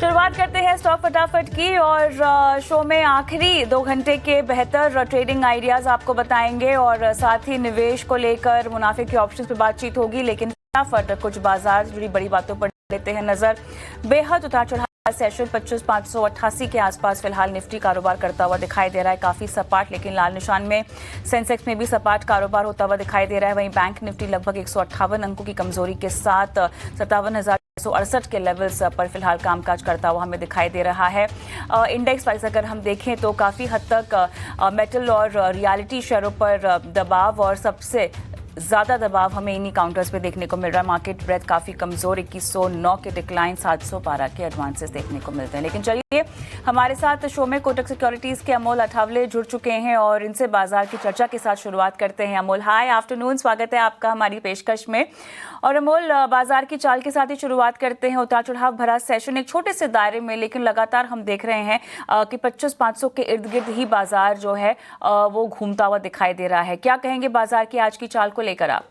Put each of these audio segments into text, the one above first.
शुरुआत करते हैं स्टॉक फटाफट की और शो में आखिरी 2 घंटे के बेहतर ट्रेडिंग आइडियाज आपको बताएंगे और साथ ही निवेश को लेकर मुनाफे के ऑप्शंस पर बातचीत होगी। लेकिन फटाफट कुछ बाजार से जुड़ी बड़ी बातों पर लेते हैं नजर। बेहद उतार चढ़ाव सेशन 25,588 के आसपास फिलहाल निफ्टी कारोबार करता हुआ दिखाई दे रहा है, काफी सपाट लेकिन लाल निशान में। सेंसेक्स में भी सपाट कारोबार होता हुआ दिखाई दे रहा है। वहीं बैंक निफ्टी लगभग 158 अंकों की कमजोरी के साथ 57,168 के लेवल्स पर फिलहाल कामकाज करता हुआ हमें दिखाई दे रहा है। इंडेक्स वाइज अगर हम देखें तो काफी हद तक मेटल और रियलिटी शेयरों पर दबाव और सबसे ज्यादा दबाव हमें इन्हीं काउंटर्स पे देखने को मिल रहा है। मार्केट ब्रेथ काफी कमजोर, 2109 के डिक्लाइन, 712 के एडवांसेस देखने को मिलते हैं। लेकिन चलिए, हमारे साथ शो में कोटक सिक्योरिटीज के अमोल अठावले जुड़ चुके हैं और इनसे बाजार की चर्चा के साथ शुरुआत करते हैं। अमोल, हाय आफ्टरनून, स्वागत है आपका हमारी पेशकश में। और अमोल, बाजार की चाल के साथ ही शुरुआत करते हैं। उतार चढ़ाव भरा सेशन एक छोटे से दायरे में, लेकिन लगातार हम देख रहे हैं कि 25,500 के इर्द गिर्द ही बाजार जो है वो घूमता हुआ दिखाई दे रहा है। क्या कहेंगे बाजार की आज की चाल को लेकर आप?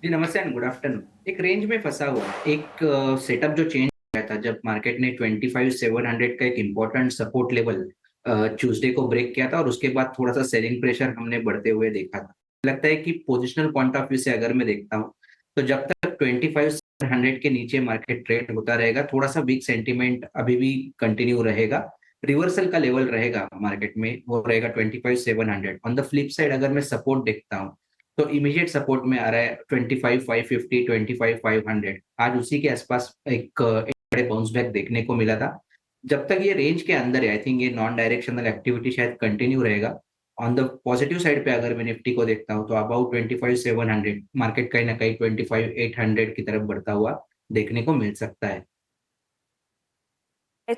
जी नमस्ते एंड गुड आफ्टरनून। एक रेंज में फंसा हुआ है, एक सेटअप जो चेंज हुआ था जब मार्केट ने 25,700 का एक इम्पोर्टेंट सपोर्ट लेवल ट्यूसडे को ब्रेक किया था और उसके बाद थोड़ा सा सेलिंग प्रेशर हमने बढ़ते हुए देखा था। लगता है कि पोजिशनल पॉइंट ऑफ व्यू से अगर मैं देखता हूँ तो जब तक 25,700 के नीचे मार्केट ट्रेड होता रहेगा, थोड़ा सा वीक सेंटीमेंट अभी भी कंटिन्यू रहेगा। रिवर्सल का लेवल रहेगा मार्केट में, वो रहेगा 25,700। ऑन द फ्लिप साइड अगर मैं सपोर्ट देखता हूँ तो इमीडिएट सपोर्ट में आ रहा है 25,550, 25,500। आज उसी के आसपास एक बड़े बाउंस बैक देखने को मिला था। जब तक ये रेंज के अंदर है, आई थिंक ये नॉन डायरेक्शनल एक्टिविटी शायद कंटिन्यू रहेगा। ऑन द पॉजिटिव साइड पे अगर मैं निफ्टी को देखता हूँ तो अबाउट 25,700 मार्केट कहीं ना कहीं 25,800 की तरफ बढ़ता हुआ देखने को मिल सकता है।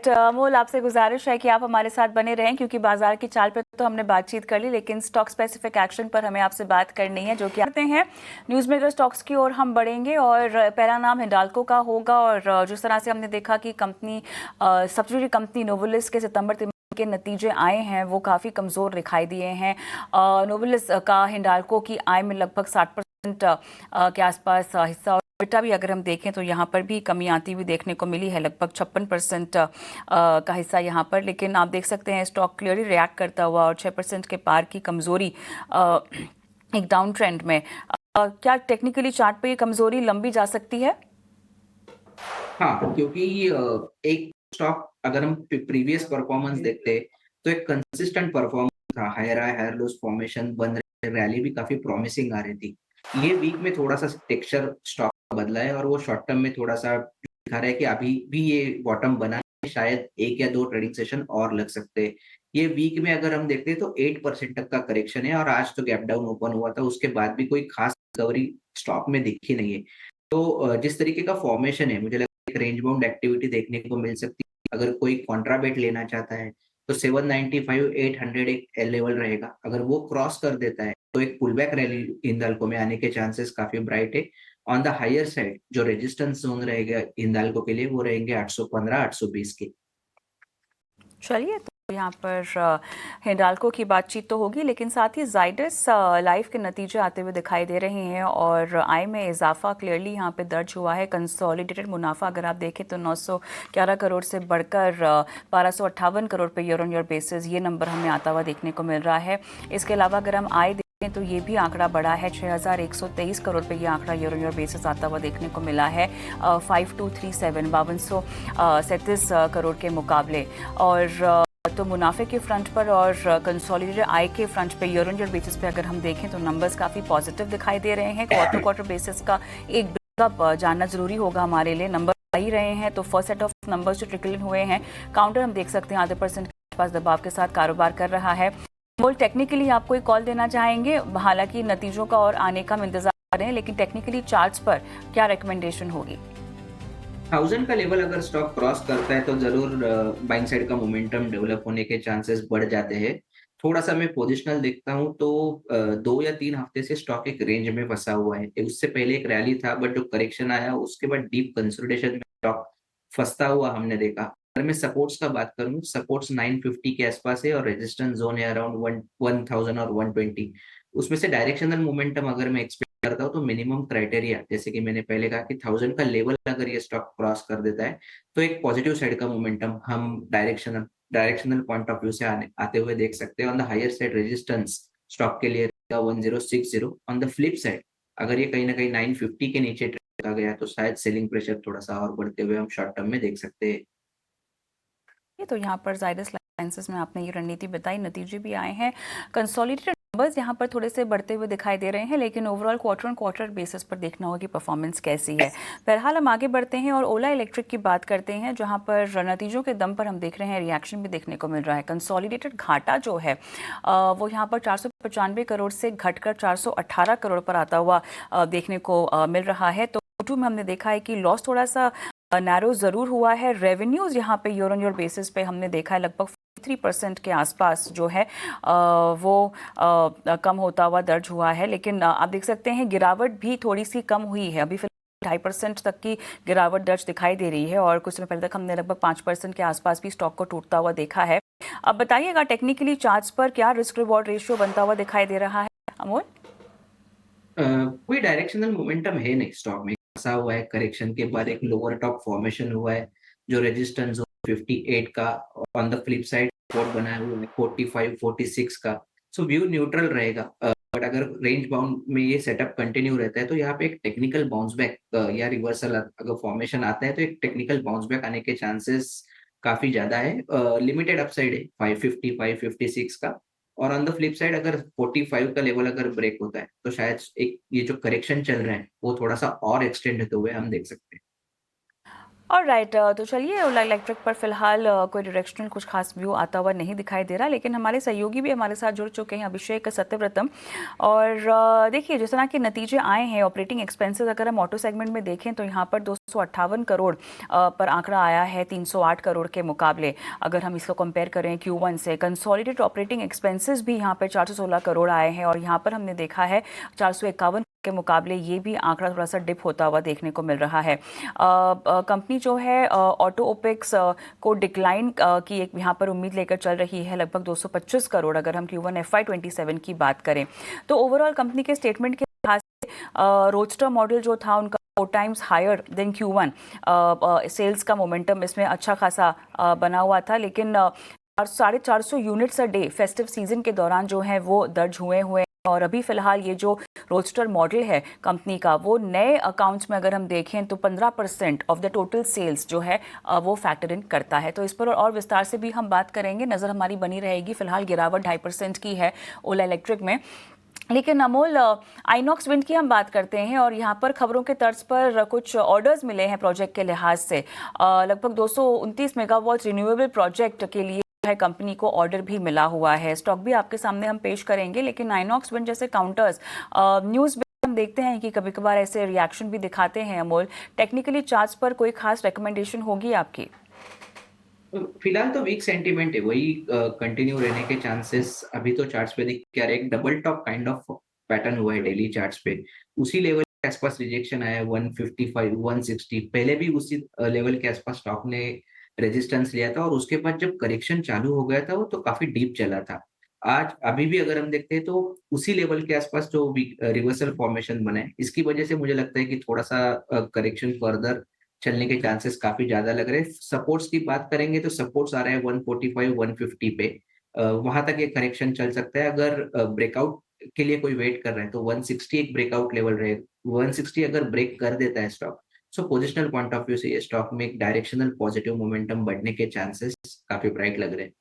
अमोल, आपसे गुजारिश है कि आप हमारे साथ बने रहें, क्योंकि बाजार की चाल पे तो हमने बातचीत कर ली, लेकिन स्टॉक स्पेसिफिक एक्शन पर हमें आपसे बात करनी है, जो कि आते हैं न्यूज़ मेकर स्टॉक्स की ओर हम बढ़ेंगे। और पहला नाम हिंडाल्को का होगा। और जिस तरह से हमने देखा कि कंपनी सब्सिडियरी कंपनी नोवेलिस के सितंबर के नतीजे आए हैं वो काफ़ी कमज़ोर दिखाई दिए हैं। नोवेलिस का हिंडाल्को की आय में लगभग 60% के आसपास हिस्सा, बेटा भी अगर हम देखें तो यहाँ पर भी कमी आती हुई देखने को मिली है, लगभग 56% का हिस्सा यहाँ पर। लेकिन आप देख सकते हैं स्टॉक क्लियरली रिएक्ट करता हुआ और 6% के पार की कमजोरी एक डाउन ट्रेंड में। क्या टेक्निकली चार्ट पे ये कमजोरी लंबी जा सकती है? हाँ, क्योंकि एक स्टॉक अगर हम प्रीवियस परफॉर्मेंस देखते तो एक कंसिस्टेंट परफॉर्मेंस था, higher high higher lows formation बन रहे, रैली भी काफी प्रॉमिसिंग आ रही थी। ये वीक में थोड़ा सा टेक्सचर स्टॉक बदला है और वो शॉर्ट टर्म में थोड़ा सा दिखा रहा है कि अभी भी ये बॉटम बना है, शायद 1 या 2 ट्रेडिंग सेशन और लग सकते हैं। ये वीक में अगर हम देखते हैं तो 8% तक का करेक्शन है और आज तो गैप डाउन ओपन हुआ था, उसके बाद भी कोई खास रिकवरी स्टॉक में दिखी नहीं है। तो जिस तरीके का फॉर्मेशन है, मुझे लगता है रेंज बाउंड एक्टिविटी देखने को मिल सकती है। अगर कोई कॉन्ट्राबेट लेना चाहता है तो 795 800 एक लेवल रहेगा। अगर वो क्रॉस कर देता है तो एक पुल बैक रैली हिंदाल्को में आने के चांसेस काफी ब्राइट है। ऑन द हायर साइड जो रेजिस्टेंस जोन रहेगा हिंदाल्को के लिए वो रहेंगे 815 820 के। चलिए, तो यहाँ पर हिंडाल्को की बातचीत तो होगी, लेकिन साथ ही जाइडस लाइफ के नतीजे आते हुए दिखाई दे रहे हैं और आय में इजाफा क्लियरली यहाँ पे दर्ज हुआ है। कंसोलिडेटेड मुनाफा अगर आप देखें तो 911 करोड़ से बढ़कर 1258 करोड़ पे ईयर ऑन ईयर बेसिस ये नंबर हमें आता हुआ देखने को मिल रहा है। इसके अलावा अगर हम आय तो ये भी आंकड़ा बढ़ा है, 6,123 करोड़ पे ये आंकड़ा ईयर ऑन ईयर बेसिस आता हुआ देखने को मिला है 5237 5237 करोड़ के मुकाबले। और तो मुनाफे के फ्रंट पर और कंसोलिडेटेड आय के फ्रंट पे ईयर ऑन ईयर बेसिस पे अगर हम देखें तो नंबर्स काफ़ी पॉजिटिव दिखाई दे रहे हैं। क्वार्टर क्वार्टर बेसिस का एक ब्रेकअप जानना जरूरी होगा हमारे लिए। नंबर आ ही रहे हैं तो फर्स्ट सेट ऑफ नंबर्स जो ट्रिकल इन हुए हैं, काउंटर हम देख सकते हैं %% के आसपास दबाव के साथ कारोबार कर रहा है। बोल, टेक्निकली आप कोई कॉल देना चाहेंगे? हालांकि नतीजों का और आने का हम इंतजार कर रहे हैं, लेकिन टेक्निकली चार्ट्स पर क्या रिकमेंडेशन होगी? 1000 का लेवल अगर स्टॉक क्रॉस करता है तो जरूर बाइंग साइड का मोमेंटम डेवलप होने के चांसेस बढ़ जाते हैं। थोड़ा सा मैं पोजिशनल देखता हूँ तो 2 या 3 हफ्ते से स्टॉक एक रेंज में फंसा हुआ है। उससे पहले एक रैली था, बट जो करेक्शन आया उसके बाद डीप कंसोलिडेशन में स्टॉक फंसता हुआ हमने देखा। अगर मैं सपोर्ट्स का बात करूँ, सपोर्ट्स 950 के आसपास है और रेजिस्टेंस जोन है अराउंड 1000 और 120। उसमें से डायरेक्शनल मोमेंटम अगर मैं एक्सपेक्ट कर करता हूँ तो मिनिमम क्राइटेरिया, जैसे कि मैंने पहले कहा कि 1000 का लेवल अगर ये स्टॉक क्रॉस कर देता है तो एक पॉजिटिव साइड का मोमेंटम हम डायरेक्शनल पॉइंट ऑफ व्यू से आते हुए देख सकते हैं। On the higher side resistance stock के लिए 1060। ऑन द फ्लिप साइड अगर ये कहीं ना कहीं 950 के नीचे ट्रेड का गया तो शायद सेलिंग प्रेशर थोड़ा सा और बढ़ते हुए हम शॉर्ट टर्म में देख सकते हैं। ये तो यहाँ पर जायडस लाइसेंसेस में आपने ये रणनीति बताई, नतीजे भी आए हैं। कंसोलिडेटेड नंबर्स यहाँ पर थोड़े से बढ़ते हुए दिखाई दे रहे हैं, लेकिन overall quarter on quarter basis पर देखना होगा कि परफॉर्मेंस कैसी है। बहरहाल हम आगे बढ़ते हैं और ओला इलेक्ट्रिक की बात करते हैं, जहाँ पर नतीजों के दम पर हम देख रहे हैं रिएक्शन भी देखने को मिल रहा है। कंसोलिडेटेड घाटा जो है वो यहाँ पर 495 करोड़ से घटकर 418 करोड़ पर आता हुआ देखने को मिल रहा है। तो Q2 में हमने देखा है कि लॉस थोड़ा सा नैरो ज़रूर हुआ है। रेवेन्यूज़ यहाँ पे ईयर ऑन ईयर बेसिस पे हमने देखा है लगभग 3% के आसपास जो है वो कम होता हुआ दर्ज हुआ है, लेकिन आप देख सकते हैं गिरावट भी थोड़ी सी कम हुई है। अभी फिलहाल 2.5% तक की गिरावट दर्ज दिखाई दे रही है और कुछ समय पहले तक हमने लगभग 5% के आसपास भी स्टॉक को टूटता हुआ देखा है। अब बताइएगा टेक्निकली चार्ट्स पर क्या रिस्क रिवॉर्ड रेशियो बनता हुआ दिखाई दे रहा है अमोल? कोई डायरेक्शनल मोमेंटम है नहीं स्टॉक में। फंसा हुआ है, करेक्शन के बाद एक लोअर टॉप फॉर्मेशन हुआ है जो रेजिस्टेंस 58 का, on the flip side support बनाया हुआ है 45 46 का। सो व्यू न्यूट्रल रहेगा, बट अगर रेंज बाउंड में ये सेटअप कंटिन्यू रहता है तो यहाँ पे एक टेक्निकल बाउंस बैक या रिवर्सल अगर फॉर्मेशन आता है तो एक टेक्निकल बाउंस बैक आने के चांसेस काफी ज्यादा है। लिमिटेड अपसाइड है 550 556 का, और ऑन द फ्लिप साइड अगर 45 का लेवल अगर ब्रेक होता है तो शायद एक ये जो करेक्शन चल रहा है वो थोड़ा सा और एक्सटेंड होते हुए हम देख सकते हैं। और राइट, तो चलिए ओला इलेक्ट्रिक पर फिलहाल कोई डायरेक्शनल कुछ खास व्यू आता हुआ नहीं दिखाई दे रहा, लेकिन हमारे सहयोगी भी हमारे साथ जुड़ चुके हैं, अभिषेक सत्यव्रतम। और देखिए जिस तरह के नतीजे आए हैं ऑपरेटिंग एक्सपेंसेस अगर हम ऑटो सेगमेंट में देखें तो यहाँ पर 258 करोड़ पर आंकड़ा आया है 308 करोड़ के मुकाबले। अगर हम इसको कंपेयर करें Q1 से, कंसोलिडेटेड ऑपरेटिंग एक्सपेंसेस भी यहाँ पर 416 करोड़ आए हैं और यहाँ पर हमने देखा है 451 के मुकाबले ये भी आंकड़ा थोड़ा सा डिप होता हुआ देखने को मिल रहा है। कंपनी जो है ऑटो ओपेक्स को डिक्लाइन की एक यहाँ पर उम्मीद लेकर चल रही है, लगभग 225 करोड़ अगर हम Q1 FY27 की बात करें तो। ओवरऑल कंपनी के स्टेटमेंट के लिहाज से रोडस्टर मॉडल जो था उनका 4 times higher than Q1 sales का मोमेंटम इसमें अच्छा खासा बना हुआ था, लेकिन 450 units a day festive season के दौरान जो है वो दर्ज हुए और अभी फिलहाल ये जो रोडस्टर मॉडल है कंपनी का वो नए अकाउंट्स में अगर हम देखें तो 15% ऑफ द टोटल सेल्स जो है वो फैक्टर इन करता है। तो इस पर और विस्तार से भी हम बात करेंगे, नज़र हमारी बनी रहेगी। फिलहाल गिरावट 2.5% की है ओला इलेक्ट्रिक में। लेकिन अमोल, आइनॉक्स विंड की हम बात करते हैं और यहाँ पर खबरों के तर्ज पर कुछ ऑर्डर्स मिले हैं प्रोजेक्ट के लिहाज से। लगभग 229 मेगावाट रिन्यूएबल प्रोजेक्ट के लिए है कंपनी को ऑर्डर भी मिला हुआ है। स्टॉक भी आपके सामने हम पेश करेंगे, लेकिन आइनॉक्स विंड जैसे काउंटर्स न्यूज़ में हम देखते हैं कि कभी कभार ऐसे रिएक्शन भी दिखाते हैं। अमोल, टेक्निकली चार्ट्स पर कोई खास रिकमेंडेशन होगी आपकी? फिलहाल तो वीक सेंटीमेंट है, वही कंटिन्यू रहने के चांसेस अभी तो चार्ट्स पे दिख क्या रहे। एक double top kind of pattern हुआ है डेली चार्ट्स पे, उसी लेवल के आसपास रिजेक्शन आया है 155 160। पहले भी उसी लेवल के आसपास स्टॉक ने रेजिस्टेंस लिया था और उसके बाद जब करेक्शन चालू हो गया था वो तो काफी डीप चला था। आज अभी भी अगर हम देखते हैं तो उसी लेवल के आसपास जो रिवर्सल फॉर्मेशन बना है, इसकी वजह से मुझे लगता है कि थोड़ा सा करेक्शन फर्दर चलने के चांसेस काफी ज्यादा लग रहे हैं। सपोर्ट्स की बात करेंगे तो सपोर्ट्स आ रहे हैं 145 150 पे, वहां तक ये करेक्शन चल सकता है। अगर ब्रेकआउट के लिए कोई वेट कर रहे हैं तो 160 एक ब्रेकआउट लेवल रहेगा। 160 अगर ब्रेक कर देता है stock, so positional point of view से ये स्टॉक में एक डायरेक्शनल पॉजिटिव मोमेंटम बढ़ने के चांसेस काफी ब्राइट लग रहे हैं।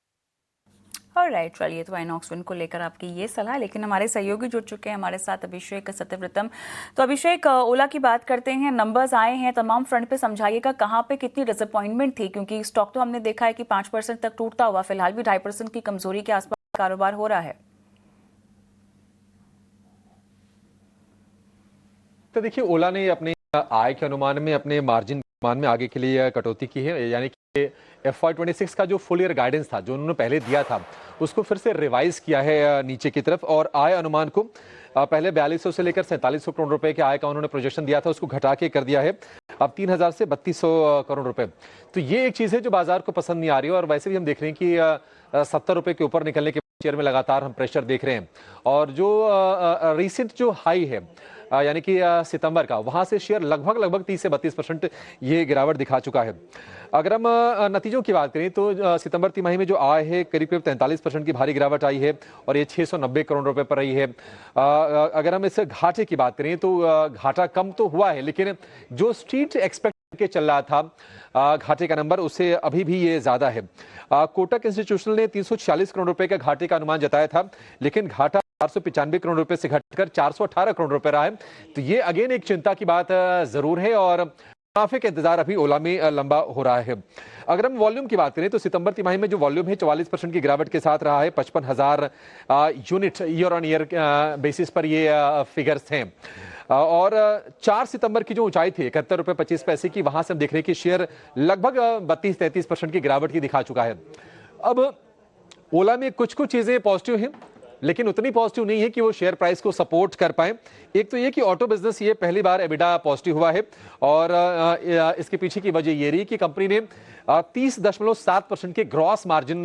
ऑलराइट, चलिए तो आइनॉक्स विंड को लेकर आपकी ये सलाह। लेकिन हमारे सहयोगी जुड़ चुके हैं हमारे साथ, अभिषेक सत्यव्रतम। तो अभिषेक, ओला की बात करते हैं, नंबर्स आए हैं तमाम फ्रंट पे, समझाइएगा कहाँ पे कितनी डिसअपॉइंटमेंट थी, क्योंकि स्टॉक तो हमने देखा है कि 5% तक टूटता हुआ, फिलहाल भी 2.5% की कमजोरी के आसपास कारोबार हो रहा है। तो देखिए, ओला ने अपने आय के अनुमान में, अपने मार्जिन अनुमान में आगे के लिए कटौती की है, यानी कि FY26 का जो फुल ईयर गाइडेंस था जो उन्होंने पहले दिया था उसको फिर से रिवाइज किया है नीचे की तरफ, और आय अनुमान को पहले 4200 से लेकर 4700 करोड़ रुपए के आय का उन्होंने प्रोजेक्शन दिया था, उसको घटा के कर दिया है अब 3000 से 3200 करोड़ रुपए। तो ये एक चीज़ है जो बाजार को पसंद नहीं आ रही है, और वैसे भी हम देख रहे हैं कि 70 रुपए के ऊपर निकलने के शेयर में लगातार हम प्रेशर देख रहे हैं। और जो रिसेंट जो हाई है यानी कि सितंबर का, वहां से शेयर लगभग 30 से 32% ये गिरावट दिखा चुका है। अगर हम नतीजों की बात करें तो सितंबर तिमाही में जो आय है करीब 43% की भारी गिरावट आई है और ये 690 करोड़ रुपए पर रही है। अगर हम इस घाटे की बात करें तो घाटा कम तो हुआ है, लेकिन जो स्ट्रीट एक्सपेक्ट के चल रहा था घाटे का नंबर, उससे अभी भी ये ज्यादा है। कोटक इंस्टीट्यूशनल ने 346 करोड़ रुपए का घाटे का अनुमान जताया था, लेकिन घाटा 495 करोड़ रुपए से घटकर 418 करोड़ रुपए रहा है। तो ये अगेन एक चिंता की बात जरूर है और मुनाफे का इंतजार अभी ओला में लंबा हो रहा है। अगर हम वॉल्यूम की बात करें तो सितंबर तिमाही में जो वॉल्यूम है 44% की गिरावट के साथ रहा है। 55,000 unit year on year basis पर ये फिगर्स हैं। और 4 सितंबर की जो ऊंचाई थी 71 रुपए 25 पैसे की, वहां से हम देख रहे हैं कि शेयर लगभग 32-33% की गिरावट की दिखा चुका है। अब ओला में कुछ चीजें पॉजिटिव हैं, लेकिन उतनी पॉजिटिव नहीं है कि वो शेयर प्राइस को सपोर्ट कर पाए। एक तो ये कि ऑटो बिजनेस ये पहली बार एबिडा पॉजिटिव हुआ है और इसके पीछे की वजह ये रही कि कंपनी ने 30.7% के ग्रॉस मार्जिन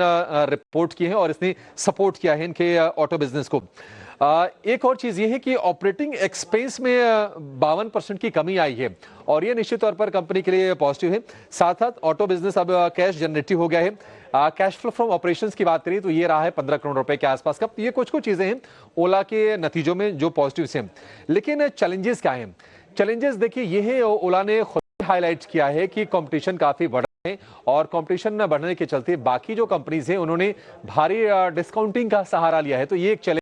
रिपोर्ट किए हैं और इसने सपोर्ट किया है इनके ऑटो बिजनेस को। एक और चीज ये है कि ऑपरेटिंग एक्सपेंस में 52% की कमी आई है और ये निश्चित तौर पर कंपनी के लिए पॉजिटिव है। साथ साथ ऑटो बिजनेस अब कैश जनरेटिव हो गया है। कैश फ्लो फ्रॉम ऑपरेशंस की बात करें तो ये रहा है 15 करोड़ रुपए के आसपास का। ये कुछ चीजें हैं ओला के नतीजों में जो पॉजिटिव हैं, लेकिन चैलेंजेस क्या हैं? चैलेंजेस देखिए ये है, ओला ने खुद हाईलाइट किया है कि कंपटीशन काफी बढ़ रहा है और कंपटीशन बढ़ने के चलते बाकी जो कंपनीज हैं उन्होंने भारी डिस्काउंटिंग का सहारा लिया है। तो ये एक चैलेंज।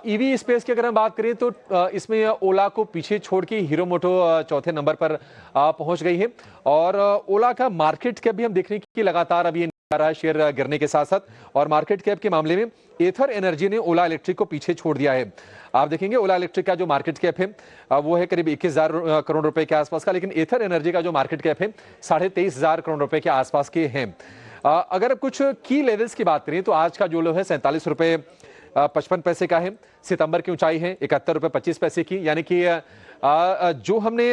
ईवी स्पेस की अगर हम बात करें तो इसमें ओला को पीछे छोड़ के हीरो मोटो चौथे नंबर पर पहुंच गई है और ओला का मार्केट कैप भी हम देख रहे हैं कि लगातार अब ये आ रहा है शेयर गिरने के साथ साथ। और मार्केट कैप के मामले में एथर एनर्जी ने ओला इलेक्ट्रिक को पीछे छोड़ दिया है। आप देखेंगे ओला इलेक्ट्रिक का जो मार्केट कैप है वो है करीब 21,000 करोड़ रुपए के आसपास का, लेकिन एथर एनर्जी का जो मार्केट कैप है 23,500 करोड़ रुपए के आसपास के हैं। अगर कुछ की लेवल्स की बात करें तो आज का जो लो है 47 रुपए 55 पैसे का है। सितंबर की ऊंचाई है 71 रुपए 25 पैसे की, यानी कि जो हमने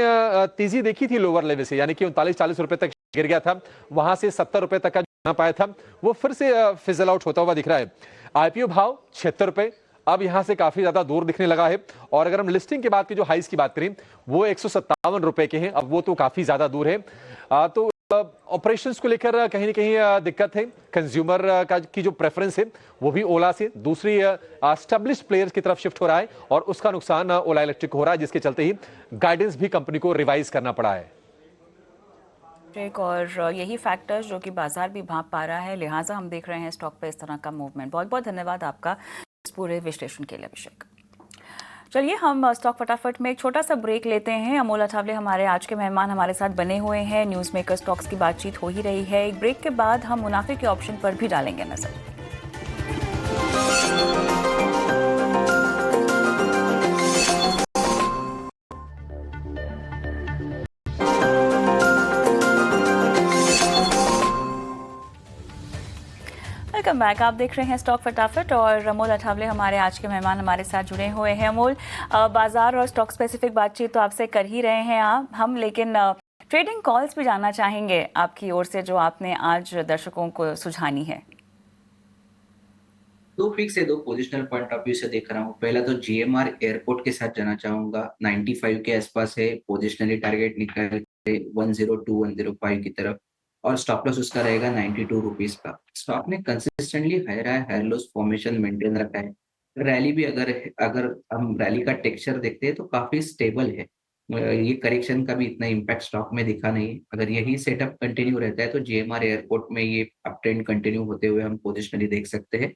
तेजी देखी थी लोअर लेवल से, यानी कि 39-40 रुपए तक गिर गया था, वहां से 70 रुपए तक का जो पाया था वो फिर से फिजल आउट होता हुआ दिख रहा है। आईपीओ भाव 76 रुपए अब यहां से काफी ज्यादा दूर दिखने लगा है। और अगर हम लिस्टिंग के बाद की जो हाइस की बात करें वो 157 रुपए के हैं, अब वो तो काफी ज्यादा दूर है। तो ऑपरेशंस को लेकर कहीं ना कहीं दिक्कत है। कंज्यूमर का की जो प्रेफरेंस है वो भी ओला से दूसरी एस्टेब्लिश्ड प्लेयर्स की तरफ शिफ्ट हो रहा है और उसका नुकसान ओला इलेक्ट्रिक को हो रहा है, जिसके चलते ही गाइडेंस भी कंपनी को रिवाइज करना पड़ा है। और यही फैक्टर्स जो कि बाजार भी भांप पा रहा है, लिहाजा हम देख रहे हैं स्टॉक पे इस तरह का मूवमेंट। बहुत बहुत धन्यवाद आपका इस पूरे विश्लेषण के लिए अभिषेक। चलिए हम स्टॉक फटाफट में एक छोटा सा ब्रेक लेते हैं। अमोल अठावले हमारे आज के मेहमान हमारे साथ बने हुए हैं। न्यूज़ मेकर स्टॉक्स की बातचीत हो ही रही है। एक ब्रेक के बाद हम मुनाफे के ऑप्शन पर भी डालेंगे नजर। Welcome back. आप देख रहे हैं स्टॉक फटाफट और अमोल अठावले हमारे आज के मेहमान हमारे साथ जुड़े हुए हैं। अमोल, बाजार और स्टॉक स्पेसिफिक बातचीत तो आपसे कर ही रहे हैं हम, लेकिन ट्रेडिंग कॉल्स भी जानना चाहेंगे आपकी ओर से जो आपने आज दर्शकों को सुझानी है। दो फिक्स है, दो पोजिशनल पॉइंट ऑफ व्यू से देख रहा हूँ। पहला तो जीएमआर एयरपोर्ट के साथ जाना चाहूंगा। 95 के आसपास है, पोजिशनली टारगेट निकल 102 105 की तरफ और स्टॉप लॉस उसका रहेगा 92 रुपीज का। स्टॉक ने consistently higher lows formation maintain रखा है। रैली भी अगर हम रैली का टेक्सचर देखते हैं तो काफी स्टेबल है। ये करेक्शन का भी इतना इम्पैक्ट स्टॉक में दिखा नहीं। अगर यही सेटअप कंटिन्यू रहता है तो जीएमआर एयरपोर्ट में ये अप ट्रेंड कंटिन्यू होते हुए हम पोजिशनली देख सकते हैं।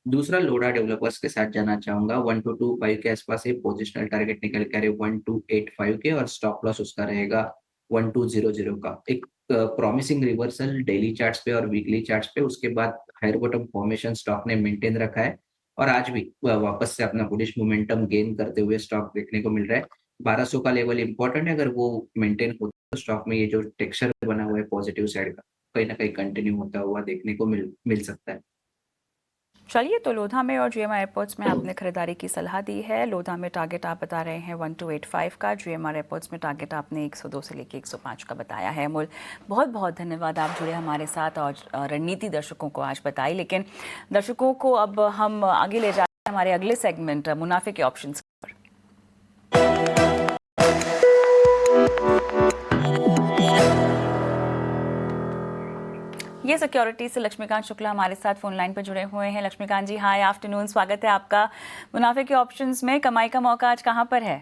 दूसरा लोडा डेवलपर्स के साथ जाना चाहूंगा। 1225 के आसपास है, पोजिशनल टारगेट निकल के आ रहे 1285 के और स्टॉप लॉस उसका रहेगा 1200 का। एक प्रॉमिसिंग रिवर्सल डेली चार्ट्स पे और वीकली चार्ट्स पे, उसके बाद हायर बॉटम फॉर्मेशन स्टॉक ने मेंटेन रखा है और आज भी वापस से अपना बुलिश मोमेंटम गेन करते हुए स्टॉक देखने को मिल रहा है। 1200 का लेवल इंपॉर्टेंट है। अगर वो मेंटेन होता है तो स्टॉक में ये जो टेक्सचर बना हुआ है पॉजिटिव साइड का कहीं ना कहीं कंटिन्यू होता हुआ देखने को मिल सकता है। चलिए, तो लोधा में और जीएमआर एयरपोर्ट्स में आपने खरीदारी की सलाह दी है। लोधा में टारगेट आप बता रहे हैं 1285 का, जीएमआर एयरपोर्ट्स में टारगेट आपने 102 से लेकर 105 का बताया है। अमोल, बहुत बहुत धन्यवाद, आप जुड़े हमारे साथ और रणनीति दर्शकों को आज बताई। लेकिन दर्शकों को अब हम आगे ले जा रहे हैं हमारे अगले सेगमेंट मुनाफे के ऑप्शंस पर। ये सिक्योरिटी से लक्ष्मीकांत शुक्ला हमारे साथ फोन लाइन पर जुड़े हुए हैं। लक्ष्मीकांत जी, हाय आफ्टरनून, स्वागत है आपका मुनाफे के ऑप्शंस में। कमाई का मौका आज कहां पर है?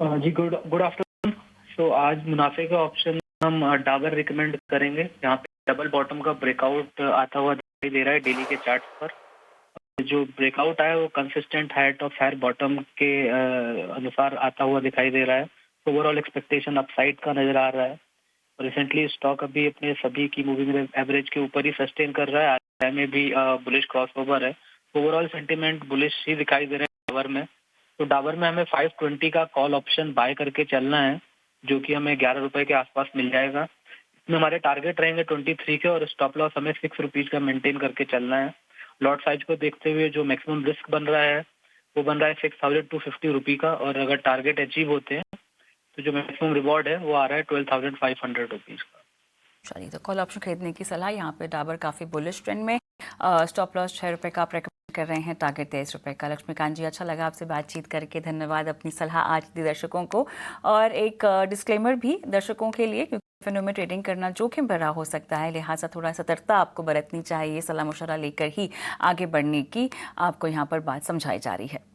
जी गुड आफ्टरनून। सो आज मुनाफे के ऑप्शन हम डाबर रिकमेंड करेंगे। यहाँ पे डबल बॉटम का ब्रेकआउट आता हुआ दिखाई दे रहा है डेली के चार्ट पर। जो ब्रेकआउट आया वो कंसिस्टेंट हाइट और फेयर बॉटम के अनुसार आता हुआ दिखाई दे रहा है। ओवरऑल एक्सपेक्टेशन अपसाइड का नजर आ रहा है। रिसेंटली स्टॉक अभी अपने सभी की मूविंग एवरेज के ऊपर ही सस्टेन कर रहा है। आज में भी बुलिश क्रॉसओवर है। ओवरऑल सेंटीमेंट बुलिश ही दिखाई दे रहे हैं डाबर में। तो डाबर में हमें 520 का कॉल ऑप्शन बाय करके चलना है, जो कि हमें 11 रुपए के आसपास मिल जाएगा। इसमें हमारे टारगेट रहेंगे 23 के और स्टॉप लॉस हमें 6 रुपीज का मेंटेन करके चलना है। लॉट साइज को देखते हुए जो मैक्सिमम रिस्क बन रहा है वो बन रहा है 6,250 रुपी का, और अगर टारगेट अचीव होते हैं तो जो मैक्सिमम रिवॉर्ड है वो आ रहा है 12,500 रुपीज का। चलिए, तो कॉल ऑप्शन खरीदने की सलाह। यहाँ पे डाबर काफ़ी बुलिश ट्रेंड में। स्टॉप लॉस 6 रुपये का आप रेकमेंड कर रहे हैं, टारगेट 23 रुपये का। लक्ष्मीकांत जी, अच्छा लगा आपसे बातचीत करके, धन्यवाद अपनी सलाह आज दी दर्शकों को। और एक डिस्क्लेमर भी दर्शकों के लिए, क्योंकि एफएनओ में ट्रेडिंग करना जोखिम भरा हो सकता है, लिहाजा थोड़ा सतर्कता आपको बरतनी चाहिए। सलाह मशवरा लेकर ही आगे बढ़ने की आपको यहाँ पर बात समझाई जा रही है।